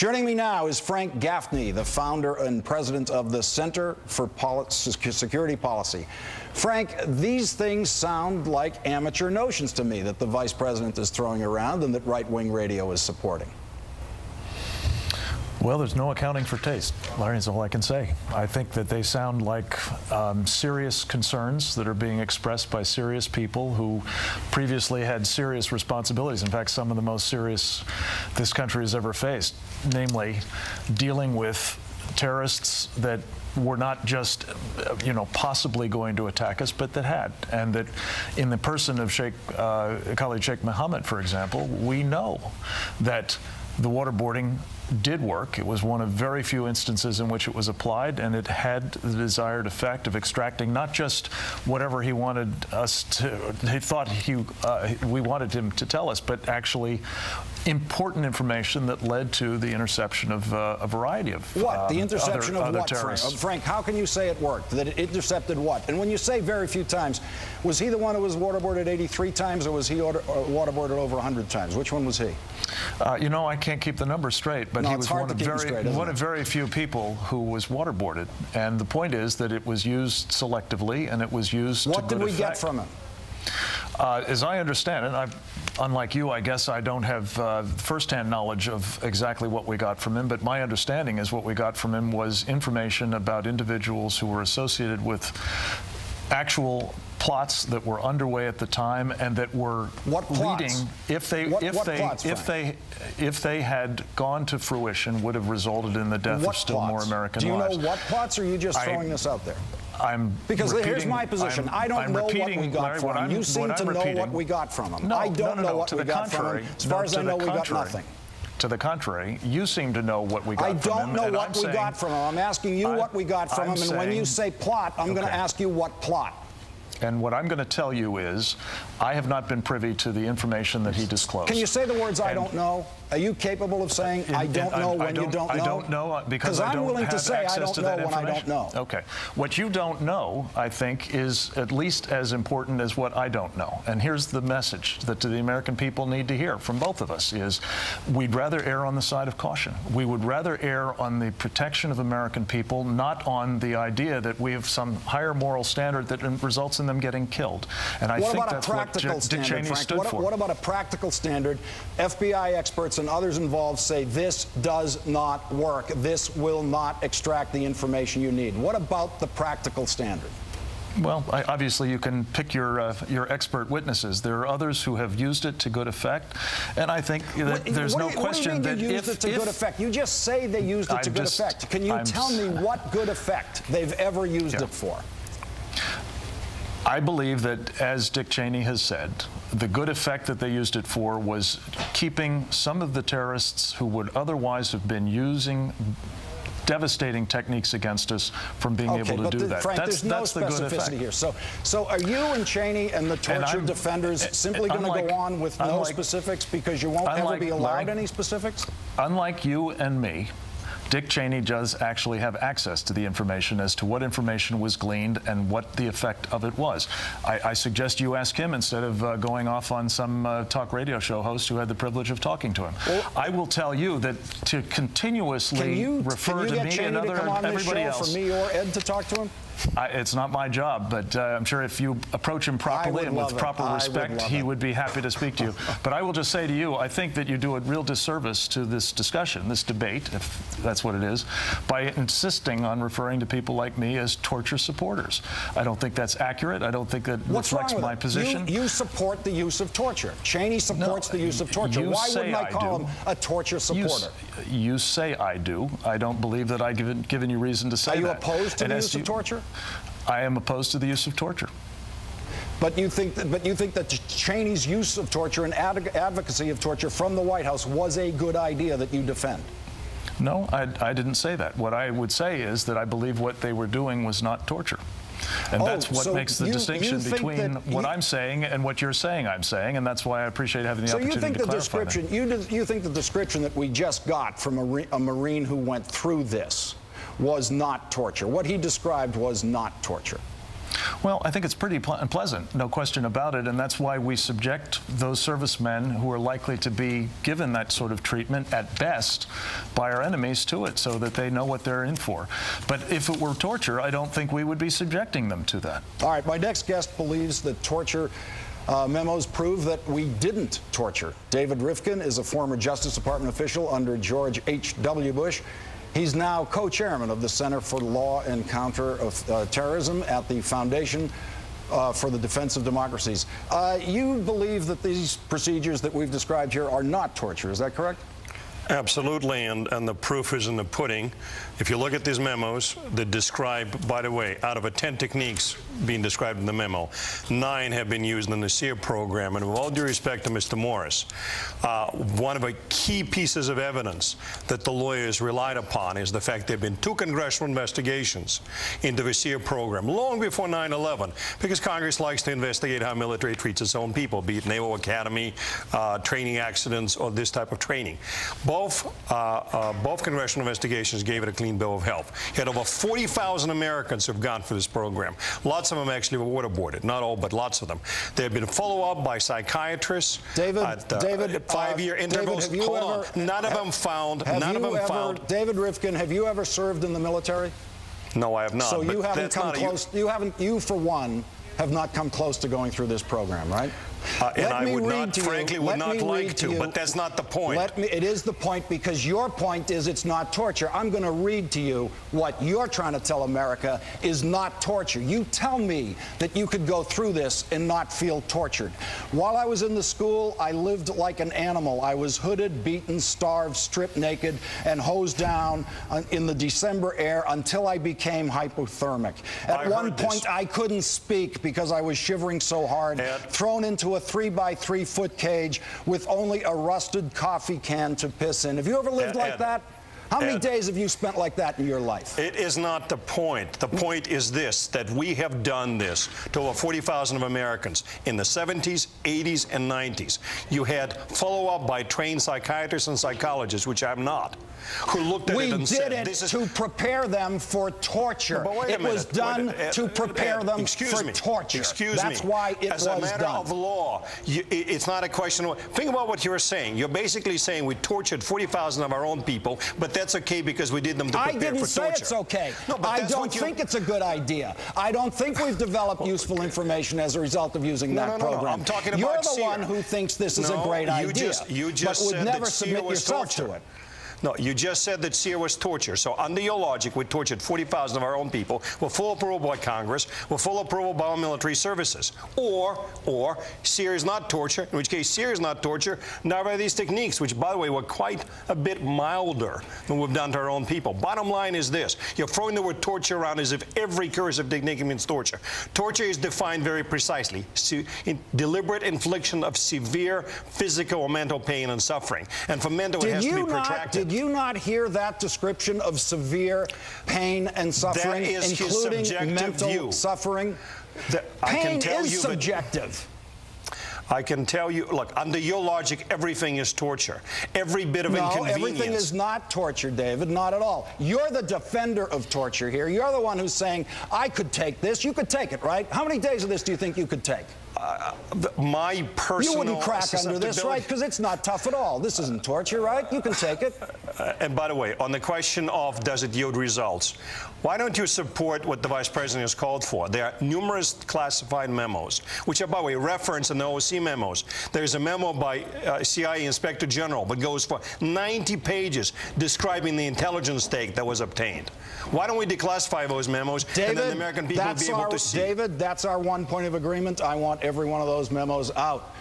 Joining me now is Frank Gaffney, the founder and president of the Center for Security Policy. Frank, these things sound like amateur notions to me that the vice president is throwing around and that right-wing radio is supporting. Well, there's no accounting for taste, Larry, is all I can say. I think that they sound like serious concerns that are being expressed by serious people who previously had serious responsibilities. In fact, some of the most serious this country has ever faced, namely dealing with terrorists that were not just, possibly going to attack us, but that had. And that in the person of Khalid Sheikh Mohammed, for example, we know that the waterboarding did work. It was one of very few instances in which it was applied, and it had the desired effect of extracting not just whatever he wanted us to, he thought we wanted him to tell us, but actually important information that led to the interception of a variety of the interception of what, terrorists. Frank, how can you say it worked? That it intercepted what? And when you say very few times, was he the one who was waterboarded 83 times, or was he waterboarded over 100 times? Which one was he? I can't keep the numbers straight, but he was one of very few people who was waterboarded. And the point is that it was used selectively, and it was used to good effect. What did we get from him? As I understand it, unlike you, I guess I don't have firsthand knowledge of exactly what we got from him, but my understanding is what we got from him was information about individuals who were associated with actual plots that were underway at the time and that were leading, if they had gone to fruition, would have resulted in the death of still more American lives. Do you know what plots, or are you just throwing this out there? Because here's my position. I don't know what we got from him. You seem to know what we got from him. I don't know what we got from him. As far as I know, we got nothing. To the contrary, you seem to know what we got from him. I don't know what we got from him. I'm asking you what we got from him, and when you say plot, I'm going to ask you what plot. And what I'm going to tell you is, I have not been privy to the information that he disclosed. Can you say the words, I don't know? Are you capable of saying, I don't know when you don't know? I don't know because I don't have access to that information. When I don't know. Okay. What you don't know, I think, is at least as important as what I don't know. And here's the message that the American people need to hear from both of us is, we'd rather err on the side of caution. We would rather err on the protection of American people, not on the idea that we have some higher moral standard that results in them getting killed. And I think that's what Dick Cheney stood for. What about a practical standard? FBI experts and others involved say this does not work. This will not extract the information you need. What about the practical standard? Well, obviously you can pick your expert witnesses. There are others who have used it to good effect, and I think that there's no question that used it to good effect. You just say they used it to good effect. Can you tell me what good effect they've ever used it for? I believe that, as Dick Cheney has said, the good effect that they used it for was keeping some of the terrorists who would otherwise have been using devastating techniques against us from being able to do that. Frank, there's no specificity here. So are you and Cheney and the torture defenders simply going to go on with no specifics because you won't ever be allowed any specifics? Unlike you and me, Dick Cheney does actually have access to the information as to what information was gleaned and what the effect of it was. I suggest you ask him instead of going off on some talk radio show host who had the privilege of talking to him. Well, I will tell you that to continuously refer to me and everybody else. For me or Ed to talk to him? It's not my job, but I'm sure if you approach him properly and with proper respect, he would be happy to speak to you. But I will just say to you, I think that you do a real disservice to this discussion, this debate, if that's what it is, by insisting on referring to people like me as torture supporters. I don't think that's accurate. I don't think that reflects my position. You support the use of torture. Cheney supports the use of torture. Why wouldn't I call him a torture supporter? You say I do. I don't believe that I've given you reason to say that. Are you opposed to the use of torture? I am opposed to the use of torture. But you think that Cheney's use of torture and advocacy of torture from the White House was a good idea that you defend? No, I didn't say that. What I would say is that I believe what they were doing was not torture. And that's what makes the distinction between what I'm saying and what you're saying I'm saying, and that's why I appreciate having the opportunity to clarify that. You think the description that we just got from a Marine who went through this was not torture? What he described was not torture? Well, I think it's pretty unpleasant, no question about it, and that's why we subject those servicemen who are likely to be given that sort of treatment at best by our enemies to it, so that they know what they're in for. But if it were torture, I don't think we would be subjecting them to that. All right, my next guest believes that torture memos prove that we didn't torture. David Rivkin is a former Justice Department official under George H.W. Bush. He's now co-chairman of the Center for Law and Counter of Terrorism at the Foundation for the Defense of Democracies. You believe that these procedures that we've described here are not torture, is that correct? Absolutely, and the proof is in the pudding. If you look at these memos that describe, by the way, out of 10 techniques being described in the memo, 9 have been used in the SEER program. And with all due respect to Mr. Morris, one of the key pieces of evidence that the lawyers relied upon is the fact there have been 2 congressional investigations into the SEER program long before 9/11, because Congress likes to investigate how military treats its own people, be it Naval Academy, training accidents, or this type of training. Both congressional investigations gave it a clean bill of health. You had over 40,000 Americans who've gone through this program. Lots of them actually were waterboarded. Not all, but lots of them. There have been follow-up by psychiatrists. David, at 5-year intervals. David, Hold on. None of them found. David Rivkin, have you ever served in the military? No, I have not. So you haven't come close. You, for one, have not come close to going through this program, right? And I would not, frankly, would not like to, but that's not the point. It is the point, because your point is it's not torture. I'm going to read to you what you're trying to tell America is not torture. You tell me that you could go through this and not feel tortured. While I was in the school, I lived like an animal. I was hooded, beaten, starved, stripped naked, and hosed down in the December air until I became hypothermic. At one point, I couldn't speak because I was shivering so hard, thrown into a 3-by-3 foot cage with only a rusted coffee can to piss in. Have you ever lived like that? How many days have you spent like that in your life? It is not the point. The point is this, that we have done this to over 40,000 of Americans in the 70s, 80s, and 90s. You had follow-up by trained psychiatrists and psychologists, which I'm not, who looked at it and said, this is to prepare them for torture. No, it was done to prepare them for torture. Excuse me. That's why it was done. As a matter of law, it's not a question of... Think about what you're saying. You're basically saying we tortured 40,000 of our own people, but that's okay because we did them to prepare for torture. I didn't say it's okay. No, but I don't think it's a good idea. I don't think we've developed useful information as a result of using that program. No, I'm talking about You're the SEER. one who thinks this is a great idea, but would never submit yourself to it. No, you just said that SEER was torture. So under your logic, we tortured 40,000 of our own people with full approval by Congress, with full approval by our military services. Or SEER is not torture, in which case SEER is not torture, neither are these techniques, which, by the way, were quite a bit milder than we've done to our own people. Bottom line is this. You're throwing the word torture around as if every coercive technique means torture. Torture is defined very precisely. Deliberate infliction of severe physical or mental pain and suffering. And for mental, it has to be protracted. Did you not hear that description of severe pain and suffering, including mental suffering? Pain is subjective. I can tell you, look, under your logic, everything is torture. Every bit of inconvenience. No, everything is not torture, David, not at all. You're the defender of torture here. You're the one who's saying, I could take this. You could take it, right? How many days of this do you think you could take? My personal... You wouldn't crack under this, right? Because it's not tough at all. This isn't torture, right? You can take it. And by the way, on the question of does it yield results, why don't you support what the Vice President has called for? There are numerous classified memos, which are, by the way, referenced in the OC memos. There's a memo by CIA Inspector General that goes for 90 pages describing the intelligence stake that was obtained. Why don't we declassify those memos, and then the American people will be able to see? David, that's our one point of agreement. I want every one of those memos out.